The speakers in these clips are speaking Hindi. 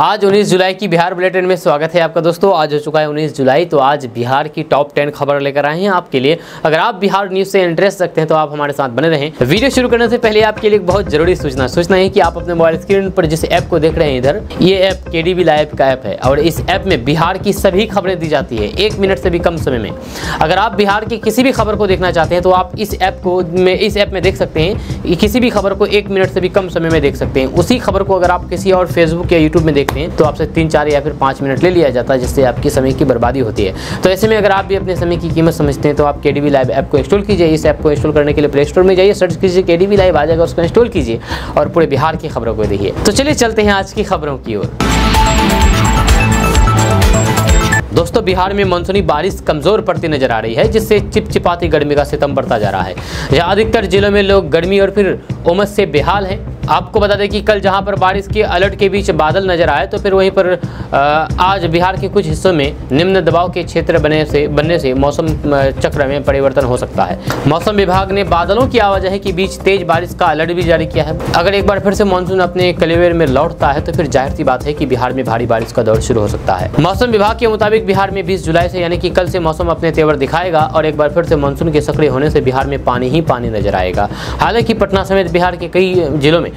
आज 19 जुलाई की बिहार बुलेटिन में स्वागत है आपका दोस्तों। आज हो चुका है 19 जुलाई, तो आज बिहार की टॉप 10 खबर लेकर आए हैं आपके लिए। अगर आप बिहार न्यूज से इंटरेस्ट रखते हैं तो आप हमारे साथ बने रहें। वीडियो शुरू करने से पहले आपके लिए एक बहुत जरूरी सूचना है कि आप अपने मोबाइल स्क्रीन पर जिस ऐप को देख रहे हैं इधर, ये ऐप केडीवी लाइव का ऐप है और इस ऐप में बिहार की सभी खबरें दी जाती है 1 मिनट से भी कम समय में। अगर आप बिहार की किसी भी खबर को देखना चाहते हैं तो आप इस ऐप में देख सकते हैं। किसी भी खबर को 1 मिनट से भी कम समय में देख सकते हैं। उसी खबर को अगर आप किसी और फेसबुक या यूट्यूब में देखते हैं तो आपसे 3, 4 या फिर 5 मिनट ले लिया जाता है, जिससे आपकी समय की बर्बादी होती है। तो ऐसे में अगर आप भी अपने समय की कीमत समझते हैं तो आप केडीवी लाइव ऐप को इंस्टॉल कीजिए। इस ऐप को इंस्टॉल करने के लिए प्ले स्टोर में जाइए, सर्च कीजिए केडीवी लाइव, आ जाएगा, उसको इंस्टॉल कीजिए और पूरे बिहार की खबरों को देखिए। तो चलिए चलते हैं आज की खबरों की ओर। दोस्तों, बिहार में मानसूनी बारिश कमजोर पड़ती नजर आ रही है, जिससे चिपचिपाती गर्मी का सितम बढ़ता जा रहा है। जहां अधिकतर जिलों में लोग गर्मी और फिर उमस से बेहाल हैं। आपको बता दें कि कल जहां पर बारिश के अलर्ट के बीच बादल नजर आए, तो फिर वहीं पर आज बिहार के कुछ हिस्सों में निम्न दबाव के क्षेत्र बनने से मौसम चक्र में परिवर्तन हो सकता है। मौसम विभाग ने बादलों की आवाजाही के बीच तेज बारिश का अलर्ट भी जारी किया है। अगर एक बार फिर से मानसून अपने कलेवर में लौटता है तो फिर जाहिर सी बात है कि बिहार में भारी बारिश का दौर शुरू हो सकता है। मौसम विभाग के मुताबिक बिहार में 20 जुलाई से यानी कि कल से मौसम अपने तेवर दिखाएगा और एक बार फिर से मानसून के सक्रिय होने से बिहार में पानी ही पानी नजर आएगा। हालांकि पटना समेत बिहार के कई जिलों में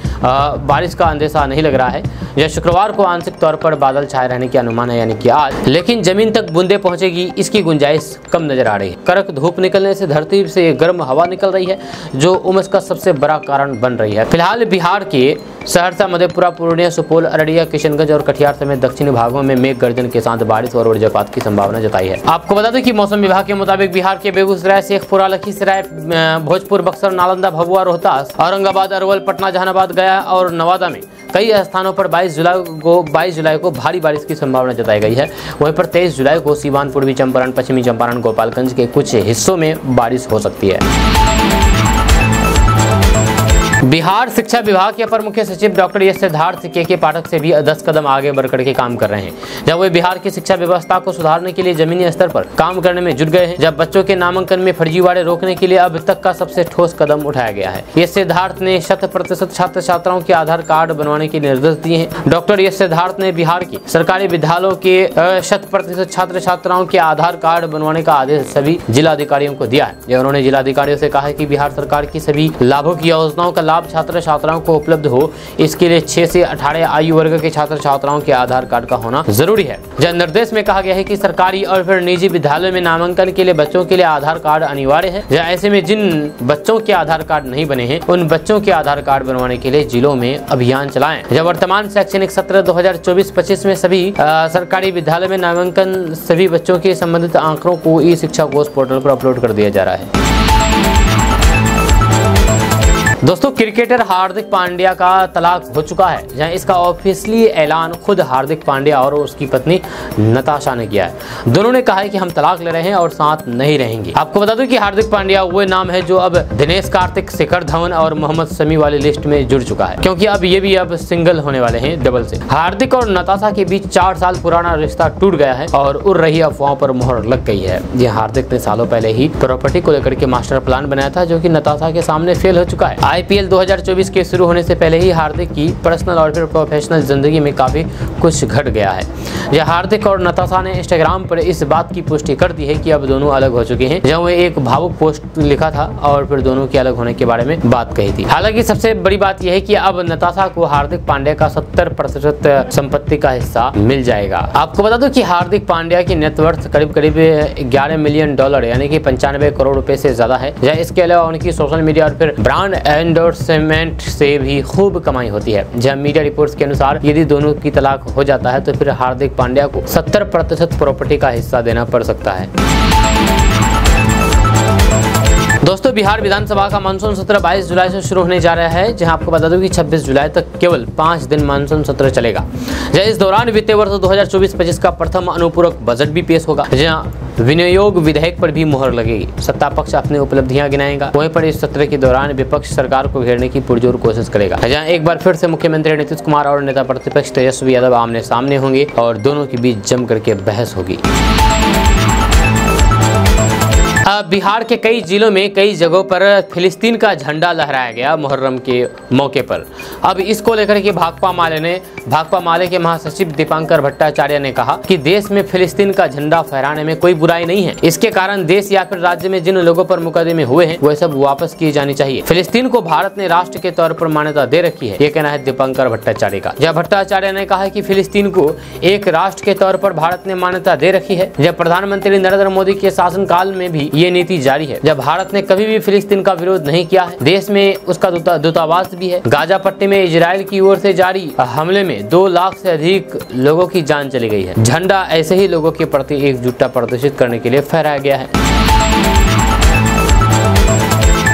बारिश का अंदेशा नहीं लग रहा है। यह शुक्रवार को आंशिक तौर पर बादल छाए रहने की अनुमान है, यानी कि आज, लेकिन जमीन तक बूंदे पहुंचेगी इसकी गुंजाइश कम नजर आ रही है। कड़क धूप निकलने से धरती से गर्म हवा निकल रही है, जो उमस का सबसे बड़ा कारण बन रही है। फिलहाल बिहार के सहरसा, मधेपुरा, पूर्णिया, सुपौल, अररिया, किशनगंज और कटिहार समेत दक्षिणी भागों में मेघ गर्जन के साथ बारिश और वज्रपात की संभावना जताई है। आपको बता दें कि मौसम विभाग के मुताबिक बिहार के बेगूसराय, शेखपुरा, लखीसराय, भोजपुर, बक्सर, नालंदा, भभुआ, रोहतास, औरंगाबाद, अरवल, पटना, जहानाबाद, गया और नवादा में कई स्थानों पर 22 जुलाई को भारी बारिश की संभावना जताई गई है। वहीं पर 23 जुलाई को सीवान, पूर्वी चंपारण, पश्चिमी चंपारण, गोपालगंज के कुछ हिस्सों में बारिश हो सकती है। बिहार शिक्षा विभाग के अपर मुख्य सचिव डॉक्टर एस सिद्धार्थ के पाठक से भी 10 कदम आगे बढ़कर के काम कर रहे हैं। जब वे बिहार की शिक्षा व्यवस्था को सुधारने के लिए जमीनी स्तर पर काम करने में जुट गए हैं। जब बच्चों के नामांकन में फर्जीवाड़े रोकने के लिए अब तक का सबसे ठोस कदम उठाया गया है। एस सिद्धार्थ ने 100% छात्र छात्राओं के आधार कार्ड बनवाने के निर्देश दिए हैं। डॉक्टर एस सिद्धार्थ ने बिहार की सरकारी विद्यालयों के 100% छात्र छात्राओं के आधार कार्ड बनवाने का आदेश सभी जिलाधिकारियों को दिया है। उन्होंने जिलाधिकारियों से कहा है कि बिहार सरकार की सभी लाभों की योजनाओं का लाभ छात्र छात्राओं को उपलब्ध हो, इसके लिए 6 से 18 आयु वर्ग के छात्र छात्राओं के आधार कार्ड का होना जरूरी है। जन निर्देश में कहा गया है कि सरकारी और फिर निजी विद्यालयों में नामांकन के लिए बच्चों के लिए आधार कार्ड अनिवार्य है। ऐसे में जिन बच्चों के आधार कार्ड नहीं बने हैं, उन बच्चों के आधार कार्ड बनवाने के लिए जिलों में अभियान चलाएं। जब वर्तमान शैक्षणिक सत्र 2024-25 में सभी सरकारी विद्यालय में नामांकन सभी बच्चों के संबंधित आंकड़ों को ई शिक्षा कोष पोर्टल पर अपलोड कर दिया जा रहा है। दोस्तों, क्रिकेटर हार्दिक पांड्या का तलाक हो चुका है। जहां इसका ऑफिशियली ऐलान खुद हार्दिक पांड्या और उसकी पत्नी नताशा ने किया है। दोनों ने कहा है कि हम तलाक ले रहे हैं और साथ नहीं रहेंगे। आपको बता दूं कि हार्दिक पांड्या वो नाम है जो अब दिनेश कार्तिक, शिखर धवन और मोहम्मद शमी वाली लिस्ट में जुड़ चुका है, क्योंकि अब ये भी अब सिंगल होने वाले हैं डबल से। हार्दिक और नताशा के बीच 4 साल पुराना रिश्ता टूट गया है और उड़ रही अफवाहों पर मोहर लग गई है। ये हार्दिक ने सालों पहले ही प्रॉपर्टी को लेकर के मास्टर प्लान बनाया था, जो कि नताशा के सामने फेल हो चुका है। IPL 2024 के शुरू होने से पहले ही हार्दिक की पर्सनल और फिर प्रोफेशनल जिंदगी में काफी कुछ घट गया है। यह हार्दिक और नताशा ने इंस्टाग्राम पर इस बात की पुष्टि कर दी है कि अब दोनों अलग हो चुके हैं। जहां वे एक भावुक पोस्ट लिखा था और फिर दोनों के अलग होने के बारे में बात कही थी। हालांकि सबसे बड़ी बात यह है कि अब नताशा को हार्दिक पांड्या का 70% संपत्ति का हिस्सा मिल जाएगा। आपको बता दो कि हार्दिक पांड्या की नेटवर्थ करीब 11 मिलियन डॉलर यानी कि 95 करोड़ रुपए से ज्यादा है। इसके अलावा उनकी सोशल मीडिया और फिर ब्रांड एंडोर्समेंट से भी खूब कमाई होती है। जब मीडिया रिपोर्ट्स के अनुसार यदि दोनों की तलाक हो जाता है तो फिर हार्दिक पांड्या को 70% प्रॉपर्टी का हिस्सा देना पड़ सकता है। दोस्तों, बिहार विधानसभा का मानसून सत्र 22 जुलाई से शुरू होने जा रहा है। जहां आपको बता दूं कि 26 जुलाई तक केवल 5 दिन मानसून सत्र चलेगा। इस दौरान वित्तीय वर्ष 2024-25 का प्रथम अनुपूरक बजट भी पेश होगा, जहां विनियोग विधेयक पर भी मुहर लगेगी। सत्ता पक्ष अपनी उपलब्धियां गिनाएगा, वहीं पर इस सत्र के दौरान विपक्ष सरकार को घेरने की पुरजोर कोशिश करेगा। जहां एक बार फिर से मुख्यमंत्री नीतीश कुमार और नेता प्रतिपक्ष तेजस्वी यादव आमने सामने होंगे और दोनों के बीच जम करके बहस होगी। बिहार के कई जिलों में कई जगहों पर फिलिस्तीन का झंडा लहराया गया मुहर्रम के मौके पर। अब इसको लेकर के भाकपा माले के महासचिव दीपांकर भट्टाचार्य ने कहा कि देश में फिलिस्तीन का झंडा फहराने में कोई बुराई नहीं है। इसके कारण देश या फिर राज्य में जिन लोगों पर मुकदमे हुए हैं वह सब वापस किए जानी चाहिए। फिलिस्तीन को भारत ने राष्ट्र के तौर पर मान्यता दे रखी है, ये कहना है दीपांकर भट्टाचार्य का। जब भट्टाचार्य ने कहा कि फिलिस्तीन को एक राष्ट्र के तौर पर भारत ने मान्यता दे रखी है, जब प्रधानमंत्री नरेंद्र मोदी के शासनकाल में भी ये नीति जारी है, जब भारत ने कभी भी फिलिस्तीन का विरोध नहीं किया है, देश में उसका दूतावास भी है। गाजा पट्टी में इजराइल की ओर से जारी हमले में 2 लाख से अधिक लोगों की जान चली गई है। झंडा ऐसे ही लोगों के प्रति एकजुटता प्रदर्शित करने के लिए फहराया गया है।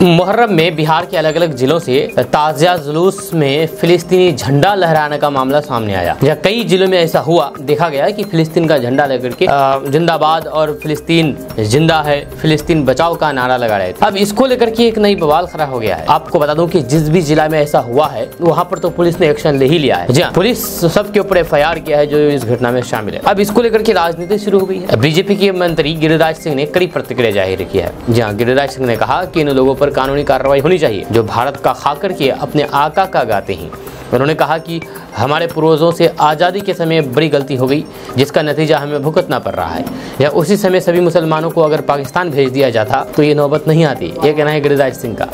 मुहर्रम में बिहार के अलग अलग जिलों से ताजिया जुलूस में फिलिस्तीनी झंडा लहराने का मामला सामने आया। या कई जिलों में ऐसा हुआ देखा गया कि फिलिस्तीन का झंडा लेकर के जिंदाबाद और फिलिस्तीन जिंदा है, फिलिस्तीन बचाओ का नारा लगा रहे थे। अब इसको लेकर के एक नई बवाल खड़ा हो गया है। आपको बता दूं कि जिस भी जिला में ऐसा हुआ है वहाँ पर तो पुलिस ने एक्शन ले ही लिया है। जी हाँ, पुलिस सबके ऊपर FIR किया है जो इस घटना में शामिल है। अब इसको लेकर के राजनीति शुरू हो गई है। बीजेपी के मंत्री गिरिराज सिंह ने कड़ी प्रतिक्रिया जाहिर की है। जी हाँ, गिरिराज सिंह ने कहा कि इन लोगों पर कानूनी कार्रवाई होनी चाहिए जो भारत का खाकर के अपने आका का गाते हैं। उन्होंने कहा कि हमारे पूर्वजों से आज़ादी के समय बड़ी गलती हो गई जिसका नतीजा हमें भुगतना पड़ रहा है। या उसी समय सभी मुसलमानों को अगर पाकिस्तान भेज दिया जाता तो ये नौबत नहीं आती, ये कहना है गिरिराज सिंह का।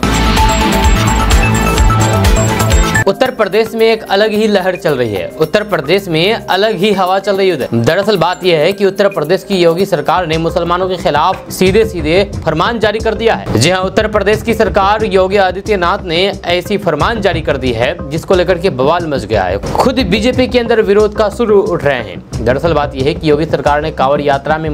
उत्तर प्रदेश में एक अलग ही लहर चल रही है। उत्तर प्रदेश में अलग ही हवा चल रही है। दरअसल बात यह है कि उत्तर प्रदेश की योगी सरकार ने मुसलमानों के खिलाफ सीधे सीधे फरमान जारी कर दिया है। जी हाँ, उत्तर प्रदेश की सरकार योगी आदित्यनाथ ने ऐसी फरमान जारी कर दी है जिसको लेकर के बवाल मच गया है। खुद बीजेपी के अंदर विरोध का सुर उठ रहे हैं। दरअसल बात यह है कि योगी सरकार ने कांवड़ यात्रा में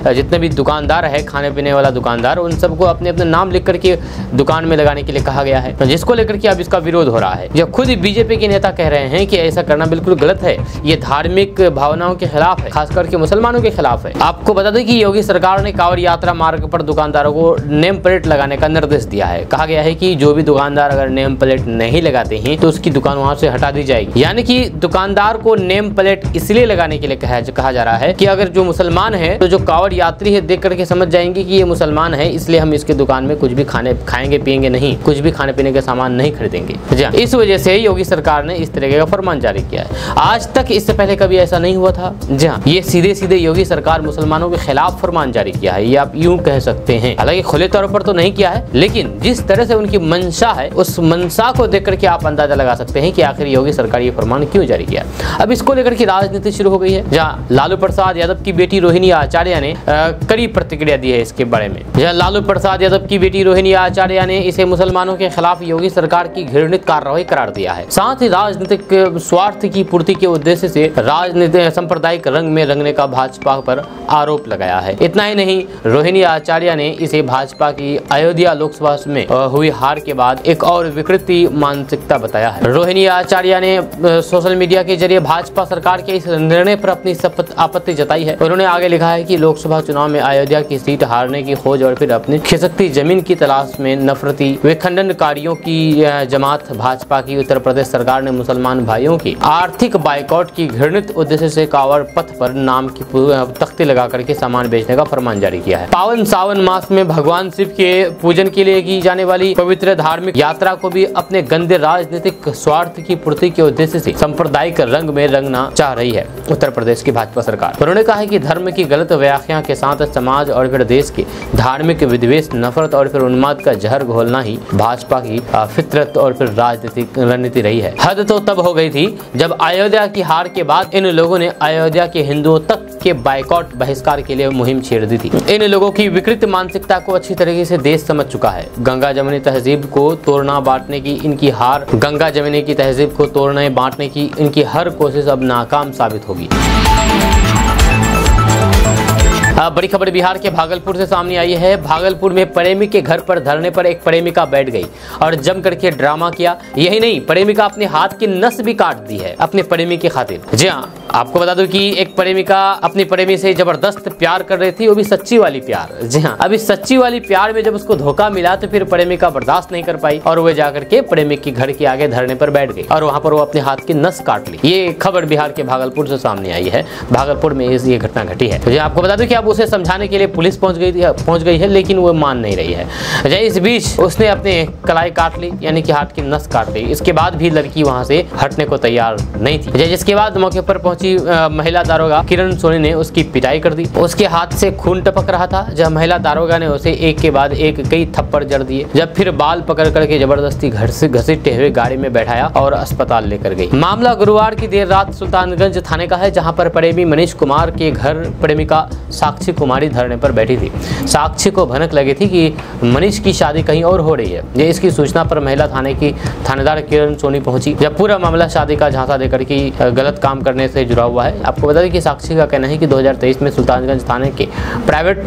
जितने भी दुकानदार है, खाने पीने वाला दुकानदार, उन सबको अपने अपने नाम लिख करके दुकान में लगाने के लिए कहा गया है, जिसको लेकर के अब इसका विरोध हो रहा है। जब खुद बीजेपी के नेता कह रहे हैं कि ऐसा करना बिल्कुल गलत है, ये धार्मिक भावनाओं के खिलाफ है, खास करके मुसलमानों के खिलाफ है। आपको बता दें कि योगी सरकार ने कांवड़ यात्रा मार्ग पर दुकानदारों को नेम प्लेट लगाने का निर्देश दिया है। कहा गया है कि जो भी दुकानदार अगर नेम प्लेट नहीं लगाते हैं तो उसकी दुकान वहां से हटा दी जाएगी। यानी कि दुकानदार को नेम प्लेट इसलिए लगाने के लिए कहा जा रहा है कि अगर जो मुसलमान है तो जो कांवड़ यात्री है देख करके समझ जाएंगे कि ये मुसलमान है, इसलिए हम इसके दुकान में कुछ भी खाएंगे पिएंगे नहीं, कुछ भी खाने पीने के सामान नहीं खरीदेंगे। इस वजह से योगी सरकार ने इस तरह का फरमान जारी किया है। आज तक इससे पहले कभी ऐसा नहीं हुआ था। जी हाँ, ये सीधे सीधे योगी सरकार मुसलमानों के खिलाफ फरमान जारी किया है, ये आप यूं कह सकते हैं। हालांकि खुले तौर पर तो नहीं किया है, लेकिन जिस तरह से उनकी मंशा है उस मंशा को देख करके आप अंदाजा लगा सकते हैं कि आखिर योगी सरकार ये फरमान क्यों जारी किया। अब इसको लेकर की राजनीति शुरू हो गई है, जहाँ लालू प्रसाद यादव की बेटी रोहिणी आचार्य ने कड़ी प्रतिक्रिया दी है इसके बारे में। जहाँ लालू प्रसाद यादव की बेटी रोहिणी आचार्य ने इसे मुसलमानों के खिलाफ योगी सरकार की घृणित कार्रवाई करार दिया है। साथ ही राजनीतिक स्वार्थ की पूर्ति के उद्देश्य से राजनीतिक सांप्रदायिक रंग में रंगने का भाजपा पर आरोप लगाया है। इतना ही नहीं, रोहिणी आचार्य ने इसे भाजपा की अयोध्या लोकसभा में हुई हार के बाद एक और विकृति मानसिकता बताया है। रोहिणी आचार्य ने सोशल मीडिया के जरिए भाजपा सरकार के इस निर्णय पर अपनी आपत्ति जताई है। उन्होंने आगे लिखा है कि लोकसभा चुनाव में अयोध्या की सीट हारने की खोज और फिर अपनी खिसकती जमीन की तलाश में नफरती विखंडनकारियों की जमात भाजपा की उत्तर प्रदेश सरकार ने मुसलमान भाइयों की आर्थिक बाइकआउट की घृणित उद्देश्य से कांवड़ पथ पर नाम की तख्ती लगा करके सामान बेचने का फरमान जारी किया है। पावन सावन मास में भगवान शिव के पूजन के लिए की जाने वाली पवित्र धार्मिक यात्रा को भी अपने गंदे राजनीतिक स्वार्थ की पूर्ति के उद्देश्य से सांप्रदायिक रंग में रंगना चाह रही है उत्तर प्रदेश की भाजपा सरकार। उन्होंने कहा है कि धर्म की गलत व्याख्या के साथ समाज और फिर देश के धार्मिक विद्वेष, नफरत और फिर उन्माद का जहर घोलना ही भाजपा की फितरत और फिर राजनीतिक रणनीति रही है। हद तो तब हो गई थी जब अयोध्या की हार के बाद इन लोगों ने अयोध्या के हिंदुओं तक के बाइकआउट बहिष्कार के लिए मुहिम छेड़ दी थी। इन लोगों की विकृत मानसिकता को अच्छी तरीके से देश समझ चुका है। गंगा जमुनी तहजीब को तोड़ना बांटने की इनकी हार, गंगा जमुनी की तहजीब को तोड़ने बांटने की इनकी हर कोशिश अब नाकाम साबित होगी। बड़ी खबर बिहार के भागलपुर से सामने आई है। भागलपुर में प्रेमी के घर पर धरने पर एक प्रेमिका बैठ गई और जम करके ड्रामा किया। यही नहीं, प्रेमिका अपने हाथ की नस भी काट दी है अपने प्रेमी की खातिर। जी हाँ, आपको बता दूं कि एक प्रेमिका अपनी प्रेमी से जबरदस्त प्यार कर रही थी, वो भी सच्ची वाली प्यार। जी हाँ, अभी सच्ची वाली प्यार में जब उसको धोखा मिला तो फिर प्रेमिका बर्दाश्त नहीं कर पाई और वो जाकर के प्रेमिक के घर के आगे धरने पर बैठ गई और वहां पर वो अपने हाथ की नस काट ली। ये खबर बिहार के भागलपुर से सामने आई है। भागलपुर में ये घटना घटी है। तो आपको बता दूं कि अब उसे समझाने के लिए पुलिस पहुंच गई है, लेकिन वो मान नहीं रही है। इस बीच उसने अपने कलाई काट ली, यानी कि हाथ की नस काट ली। इसके बाद भी लड़की वहां से हटने को तैयार नहीं थी। जिसके बाद मौके पर पहुंची महिला दारोगा किरण सोनी ने उसकी पिटाई कर दी। उसके हाथ से खून टपक रहा था। जब महिला दारोगा ने उसे एक के बाद एक कई थप्पड़ जड़ दिए। जब फिर बाल पकड़ करके जबरदस्ती घर से घसीटते हुए गाड़ी में बैठाया और अस्पताल लेकर गई। मामला गुरुवार की देर रात सुल्तानगंज थाने का है, जहां पर प्रेमी मनीष कुमार के घर प्रेमिका साक्षी कुमारी धरने पर बैठी थी। साक्षी को भनक लगी थी कि मनीष की शादी कहीं और हो रही है। ये इसकी सूचना पर महिला थाने की थानेदार किरण सोनी पहुंची। जब पूरा मामला शादी का झांसा देकर कि गलत काम करने से जुड़ा हुआ है। आपको बता दें कि साक्षी का कहना है कि 2023 में सुल्तानगंज थाने के प्राइवेट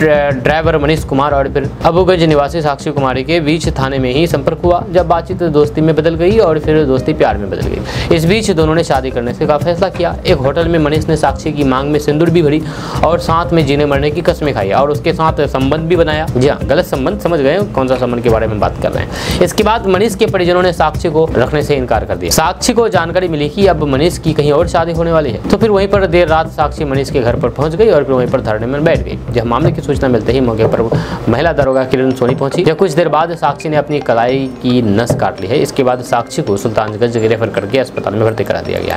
ड्राइवर मनीष कुमार और फिर अबूगंज निवासी साक्षी कुमारी के बीच थाने में ही संपर्क हुआ। जब बातचीत दोस्ती में बदल गई और फिर दोस्ती प्यार में बदल गई। इस बीच दोनों ने शादी करने से का फैसला किया। एक होटल में मनीष ने साक्षी की मांग में सिंदूर भी भरी और साथ में जीने मरने की कसमें खाई और उसके साथ संबंध भी बनाया। जी हाँ, गलत संबंध, समझ गए कौन सा संबंध के बारे में बात कर रहे हैं। इसके बाद मनीष के परिजनों ने साक्षी को रखने से इनकार कर दिया। साक्षी को जानकारी मिली कि अब मनीष की कहीं और शादी होने वाली है, तो फिर वहीं पर देर रात साक्षी मनीष के घर पर पहुंच गई और फिर वहीं पर धरने में बैठ गई। जब मामले की सूचना मिलते ही मौके पर महिला दारोगा किरण सोनी पहुंची। जब कुछ देर बाद साक्षी ने अपनी कलाई की नस काट ली है। इसके बाद साक्षी को सुल्तानगंज रेफर करके अस्पताल में भर्ती करा दिया गया है।